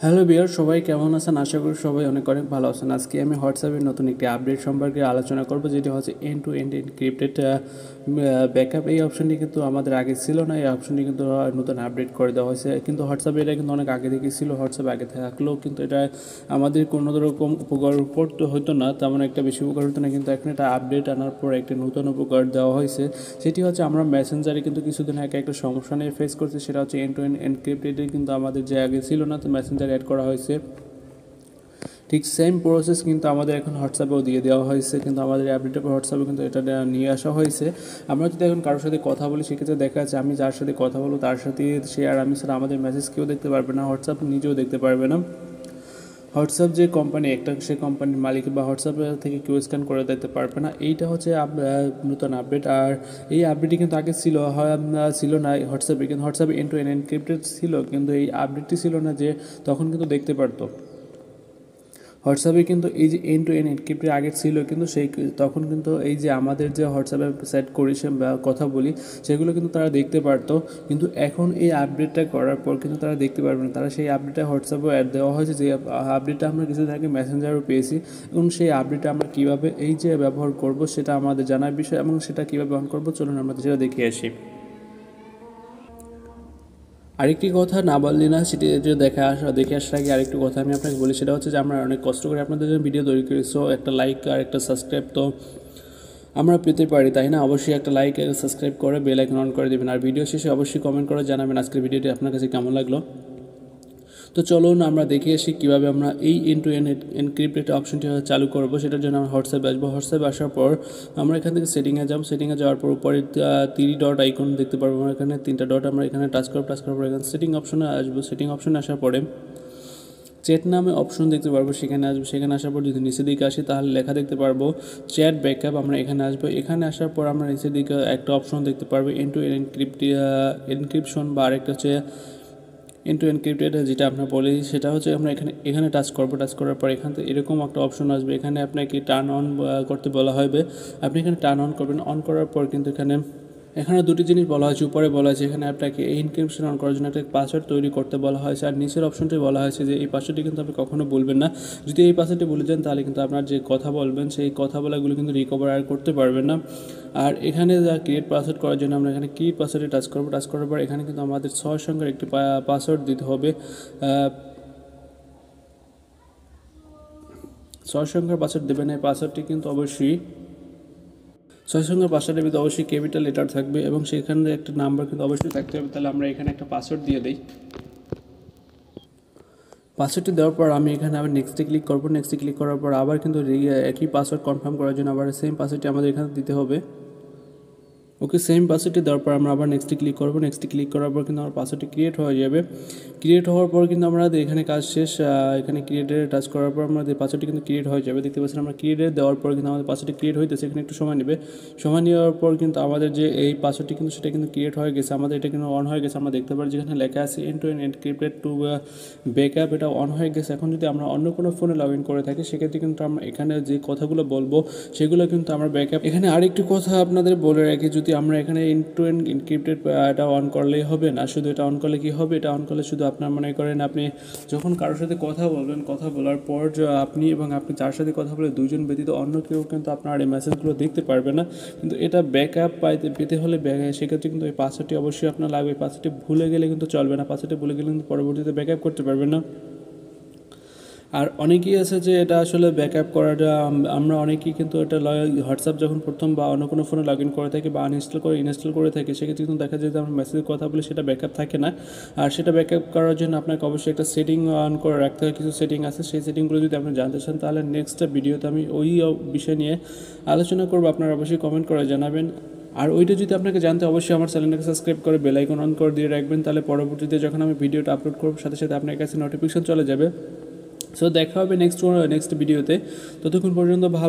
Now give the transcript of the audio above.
Hello বিয়ার, সবাই কেমন আছেন? আশা করি সবাই অনেক অনেক ভালো আছেন। আজকে আমি হোয়াটসঅ্যাপের নতুন একটি আপডেট সম্পর্কে আলোচনা করব, যেটি হচ্ছে end to end encrypted backup. এই অপশনটি কিন্তু আমাদের আগে ছিল না, এই অপশনটি কিন্তু নতুন আপডেট করে দেওয়া হয়েছে। কিন্তু হোয়াটসঅ্যাপে এটা কিন্তু অনেক আগে থেকে ছিল, হোয়াটসঅ্যাপ আগে থাকলেও কিন্তু এটা আমাদের কোনো রকম উপকার পড়তে হতো না, তেমন একটা বেশি উপকার হতো না। কিন্তু এখন এটা আপডেট আনার পর একটি নতুন উপকার দেওয়া হয়েছে, সেটি হচ্ছে আমরা মেসেঞ্জারে কিন্তু কিছুদিন আগে একটা সমস্যা নিয়ে ফেস করছি, সেটা হচ্ছে এন্ড টু এন্ড এনক্রিপ্টেড কিন্তু আমাদের যে আগে ছিল না, তো মেসেঞ্জার অ্যাড করা হয়েছে। ঠিক সেম প্রসেস কিন্তু আমাদের এখন হোয়াটসঅ্যাপেও দিয়ে দেওয়া হয়েছে, কিন্তু আমাদের আপডেটের পর হোয়াটসঅ্যাপে কিন্তু এটা নিয়ে আসা হয়েছে। আমরা যদি এখন কারোর সাথে কথা বলি, সেক্ষেত্রে দেখা যাচ্ছে আমি যার সাথে কথা বলবো তার সাথে সে আর আমি ছাড়া আমাদের মেসেজ কেউ দেখতে পারবে না, হোয়াটসঅ্যাপ নিজেও দেখতে পারবে না। হোয়াটসঅ্যাপ যে কোম্পানি, একটা সে কোম্পানির মালিক বা হোয়াটসঅ্যাপ থেকে কেউ স্ক্যান করে দিতে পারবে না। এইটা হচ্ছে নতুন আপডেট। আর এই আপডেটটি কিন্তু আগে ছিল না হোয়াটসঅ্যাপে, কিন্তু হোয়াটসঅ্যাপে এন্ড টু এন্ড এনক্রিপ্টেড ছিল, কিন্তু এই আপডেটটি ছিল না যে তখন কিন্তু দেখতে পারতো। হোয়াটসঅ্যাপে কিন্তু এই যে এন্ড টু এন্ড এনক্রিপ্টেড আগে ছিল, কিন্তু তখন কিন্তু এই যে আমাদের যে হোয়াটসঅ্যাপে সেট করি বা কথা বলি, সেগুলো কিন্তু তারা দেখতে পারতো। কিন্তু এখন এই আপডেটটা করার পর কিন্তু তারা দেখতে পারবে না। তারা সেই আপডেটটা হোয়াটসঅ্যাপেও অ্যাড দেওয়া হয়েছে, যে আপডেটটা আমরা কিছুদিন আগে মেসেঞ্জারও পেয়েছি, এবং সেই আপডেটটা আমরা কীভাবে এই যে ব্যবহার করব সেটা আমাদের জানার বিষয়, এবং সেটা কীভাবে অন করবো চলুন আমরা সেটা দেখে আসি। আরেকটি কথা না বললি না, সেটি যে দেখে আসার আগে আরেকটি কথা আমি আপনাকে বলি, সেটা হচ্ছে যে আমরা অনেক কষ্ট করে আপনাদের জন্য ভিডিও তৈরি করি। সো একটা লাইক আর একটা সাবস্ক্রাইব তো আমরা পেতে পারি, তাই না? অবশ্যই একটা লাইক আর সাবস্ক্রাইব করে বেল আইকন অন করে দেবেন, আর ভিডিও শেষে অবশ্যই কমেন্ট করে জানাবেন আজকের ভিডিওটি আপনার কাছে কেমন লাগলো। তো চলুন আমরা দেখে আসি কীভাবে আমরা এই এন্ড টু এন্ড এনক্রিপ্টেড অপশনটি চালু করবো। সেটার জন্য আমরা হোয়াটসঅ্যাপে আসবো। হোয়াটসঅ্যাপে আসার পর আমরা এখান থেকে সেটিংয়ে যাবো। সেটিংয়ে যাওয়ার পর উপরে 3 ডট আইকন দেখতে পারবো, আমরা এখানে 3টা ডট আমরা এখানে টাচ করার পর এখানে সেটিং অপশনে আসবো। সেটিং অপশনে আসার পরে চ্যাট নামে অপশন দেখতে পারবো, সেখানে আসবো। সেখানে আসার পর যদি নিচের দিকে আসি তাহলে লেখা দেখতে পারবো চ্যাট ব্যাকআপ, আমরা এখানে আসবো। এখানে আসার পর আমরা নিচের দিকে একটা অপশন দেখতে পারবো এন্ড টু এন্ড এনক্রিপশন, বা আরেকটা হচ্ছে এন্ড টু এনক্রিপ্টেড, যেটা আপনার বলি সেটা হচ্ছে আমরা এখানে টাচ করবো। টাচ করার পর এখান থেকে এরকম একটা অপশন আসবে, এখানে আপনাকে টার্ন অন করতে বলা হবে। আপনি এখানে টার্ন অন করবেন। অন করার পর কিন্তু এখানে দুটি জিনিস বলা হয়েছে। উপরে বলা হয়েছে এখানে আপনাকে এই এনক্রিপশন অন করার জন্য একটা পাসওয়ার্ড তৈরি করতে বলা হয়েছে, আর নিচের অপশনটি বলা হয়েছে যে এই পাসওয়ার্ডটি কিন্তু আপনি কখনো বলবেন না। যদি এই পাসওয়ার্ডটি বলে যান তাহলে কিন্তু আপনার যে কথা বলবেন সেই কথা বলাগুলো কিন্তু রিকভার আর করতে পারবেন না। আর এখানে যা ক্রিয়েট পাসওয়ার্ড করার জন্য আমরা এখানে ক্রিয়েট পাসওয়ার্ডে টাচ করবো। টাচ করার পর এখানে কিন্তু আমাদের 6 সংখ্যার একটি পাসওয়ার্ড দিতে হবে। 6 সংখ্যার পাসওয়ার্ড দেবেন। এই পাসওয়ার্ডটি কিন্তু অবশ্যই 6 সংখ্যার পাসওয়ার্ডের ভিতরে অবশ্যই ক্যাপিটাল লেটার থাকবে, এবং সেখানে একটা নাম্বার কিন্তু অবশ্যই থাকতে হবে। তাহলে আমরা এখানে একটা পাসওয়ার্ড দিয়ে দিই। পাসওয়ার্ডটি দেওয়ার পর আমি এখানে আবার নেক্সটে ক্লিক করবো। নেক্সটে ক্লিক করার পর আবার কিন্তু একই পাসওয়ার্ড কনফার্ম করার জন্য আবার সেম পাসওয়ার্ডটি আমাদের এখানে দিতে হবে। ওকে, সেম পাসওয়ার্ডটি দেওয়ার পর আমরা আবার নেক্সটে ক্লিক করবো। নেক্সটে ক্লিক করার পর কিন্তু আমার পাসওয়ার্ডটি ক্রিয়েট হয়ে যাবে। ক্রিয়েট হওয়ার পর কিন্তু আমরা এখানে কাজ শেষ। এখানে ক্রিয়েটে টাচ করার পর আমাদের পাসওয়ার্ডটি কিন্তু ক্রিয়েট হয়ে যাবে। দেখতে পাচ্ছেন আমরা ক্রিয়েটে দেওয়ার পর কিন্তু আমাদের পাসওয়ার্ডটি ক্রিয়েট হইতেছে, এখানে একটু সময় নেবে। সময় নেওয়ার পর কিন্তু আমাদের যে এই পাসওয়ার্ডটি কিন্তু সেটা কিন্তু ক্রিয়েট হয়ে গেছে, আমাদের এটা কিন্তু অন হয়ে গেছে। আমরা দেখতে পারি যেখানে লেখা আছে end to end encrypted to backup, এটা অন হয়ে গেছে। এখন যদি আমরা অন্য কোনো ফোনে লগ ইন করে থাকি, সেক্ষেত্রে কিন্তু আমরা এখানে যে কথাগুলো বলবো সেগুলো কিন্তু আমরা ব্যাকআপ। এখানে আরেকটি কথা আপনাদের বলে রাখি, যদি আমরা এখানে এন্ড টু এন্ড এনক্রিপ্টেড এটা অন করলেই হবে না। শুধু এটা অন করলে কি হবে, এটা অন করলে শুধু আপনার মনে করেন আপনি যখন কারোর সাথে কথা বলবেন, কথা বলার পর আপনি এবং আপনি যার সাথে কথা বলে দুজন ব্যতীত অন্য কেউ কিন্তু আপনার এই মেসেজগুলো দেখতে পারবে না। কিন্তু এটা ব্যাকআপ পেতে হলে সেক্ষেত্রে কিন্তু এই পাসওয়ার্ডটি অবশ্যই আপনার লাগবে। পাসওয়ার্ডটি ভুলে গেলে কিন্তু চলবে না, পাসওয়ার্ডটি ভুলে গেলে কিন্তু পরবর্তীতে ব্যাকআপ করতে পারবেন না। আর অনেকেই আছে যে এটা আসলে ব্যাকআপ করাটা আমরা অনেকেই কিন্তু এটা হোয়াটসঅ্যাপ যখন প্রথম বা অন্য কোনো ফোনে লগ ইন করে থাকি বা ইনস্টল করে থাকি, সেক্ষেত্রে কিন্তু দেখা যায় যে আমরা মেসেজের কথা বলি সেটা ব্যাকআপ থাকে না। আর সেটা ব্যাকআপ করার জন্য আপনাকে অবশ্যই একটা সেটিং অন করে রাখতে হয়। কিছু সেটিং আছে, সেই সেটিংগুলো যদি আপনি জানতে চান তাহলে নেক্সট ভিডিওতে আমি ওই বিষয় নিয়ে আলোচনা করবো। আপনারা অবশ্যই কমেন্ট করে জানাবেন। আর ওইটা যদি আপনাকে জানতে অবশ্যই আমার চ্যানেলটাকে সাবস্ক্রাইব করে বেল আইকন অন করে দিয়ে রাখবেন, তাহলে পরবর্তীতে যখন আমি ভিডিওটা আপলোড করবো সাথে সাথে আপনার কাছে নোটিফিকেশন চলে যাবে। সো দেখা হবে নেক্সট ভিডিওতে। ততক্ষণ পর্যন্ত ভালো